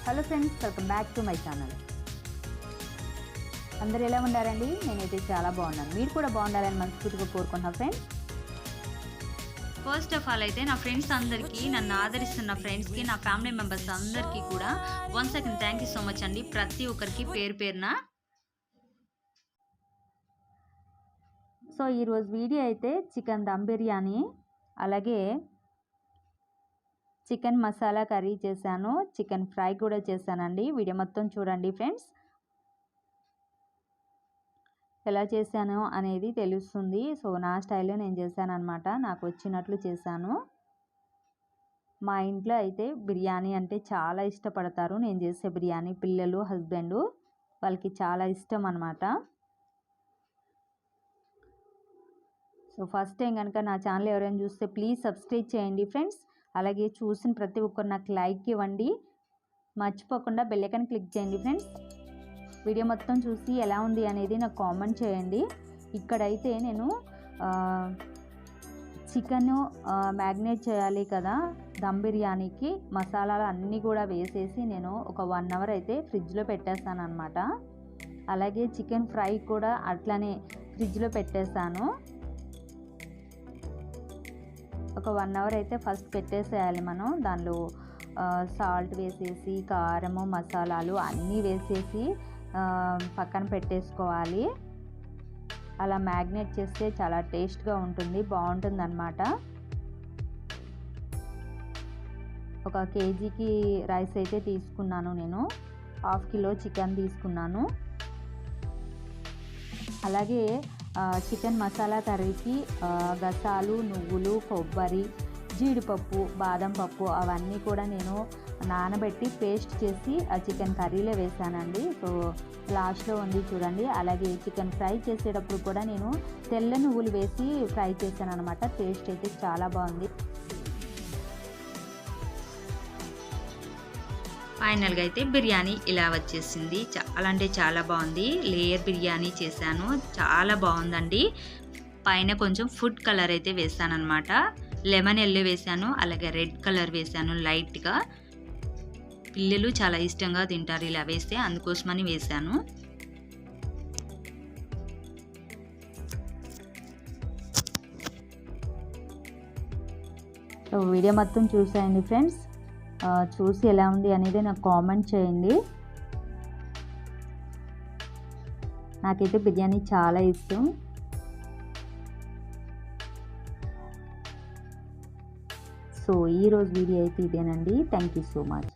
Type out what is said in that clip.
Hello friends, welcome back to my channel. అందరూ ఎలా ఉన్నారండి? నేనైతే చాలా బాగున్నాను. మీరు కూడా బాగుండాలని మనస్ఫూర్తిగా కోరుకుంటున్నాను ఫ్రెండ్స్. ఫస్ట్ ఆఫ్ ఆల్ అయితే నా ఫ్రెండ్స్ అందరికీ, నన్ను ఆదరిస్తున్న ఫ్రెండ్స్కి, నా ఫ్యామిలీ మెంబర్స్ అందరికీ కూడా once again thank you so much అండి. ప్రతి ఒక్కరికి పేరు పేరున. సో ఈరోజు వీడియో అయితే చికెన్ దమ్ బిర్యానీ, అలాగే చికెన్ మసాలా కర్రీ చేశాను, చికెన్ ఫ్రై కూడా చేశానండి. వీడియో మొత్తం చూడండి ఫ్రెండ్స్. ఎలా చేశాను అనేది తెలుస్తుంది. సో నా స్టైల్లో నేను చేశాను అనమాట. నాకు వచ్చినట్లు చేశాను. మా ఇంట్లో అయితే బిర్యానీ అంటే చాలా ఇష్టపడతారు. నేను చేసే బిర్యానీ పిల్లలు, హస్బెండ్ వాళ్ళకి చాలా ఇష్టం అనమాట. సో ఫస్ట్ టైం కనుక నా ఛానల్ ఎవరైనా చూస్తే ప్లీజ్ సబ్స్క్రైబ్ చేయండి ఫ్రెండ్స్. అలాగే చూసిన ప్రతి ఒక్కరు నాకు లైక్ ఇవ్వండి. మర్చిపోకుండా బెల్ ఐకాన్ క్లిక్ చేయండి ఫ్రెండ్స్. వీడియో మొత్తం చూసి ఎలా ఉంది అనేది నాకు కామెంట్ చేయండి. ఇక్కడైతే నేను చికెన్ మ్యాగ్నేట్ చేయాలి కదా దమ్ బిర్యానీకి, మసాలాలు అన్నీ కూడా వేసేసి నేను ఒక 1 అవర్ అయితే ఫ్రిడ్జ్లో పెట్టేస్తాను అనమాట. అలాగే చికెన్ ఫ్రై కూడా అట్లనే ఫ్రిడ్జ్లో పెట్టేస్తాను. ఒక 1 అవర్ అయితే ఫస్ట్ పెట్టేసేయాలి మనం. దానిలో సాల్ట్ వేసేసి, కారము, మసాలాలు అన్నీ వేసేసి పక్కన పెట్టేసుకోవాలి. అలా మ్యాగ్నేట్ చేస్తే చాలా టేస్ట్గా ఉంటుంది, బాగుంటుంది అన్నమాట. ఒక కేజీకి రైస్ అయితే తీసుకున్నాను నేను. 1/2 కిలో చికెన్ తీసుకున్నాను. అలాగే చికెన్ మసాలా కర్రీకి గసాలు, నువ్వులు, కొబ్బరి, జీడిపప్పు, బాదం పప్పు అవన్నీ కూడా నేను నానబెట్టి పేస్ట్ చేసి ఆ చికెన్ కర్రీలో వేసానండి. సో లాస్ట్లో ఉంది చూడండి. అలాగే చికెన్ ఫ్రై చేసేటప్పుడు కూడా నేను తెల్ల నువ్వులు వేసి ఫ్రై చేశాను అనమాట. టేస్ట్ అయితే చాలా బాగుంది. ఫైనల్గా అయితే బిర్యానీ ఇలా వచ్చేసింది. చాలా అంటే చాలా బాగుంది. లేయర్ బిర్యానీ చేశాను, చాలా బాగుందండి. పైన కొంచెం ఫుడ్ కలర్ అయితే వేసాను అనమాట. లెమన్ ఎల్లో వేసాను, అలాగే రెడ్ కలర్ వేసాను లైట్గా. పిల్లలు చాలా ఇష్టంగా తింటారు ఇలా వేస్తే, అందుకోసమని వేసాను. సో వీడియో మొత్తం చూసేయండి ఫ్రెండ్స్. చూసి ఎలా ఉంది అనేది నాకు కామెంట్ చేయండి. నాకైతే బిర్యానీ చాలా ఇష్టం. సో ఈరోజు వీడియో అయితే ఇదేనండి. Thank you so much.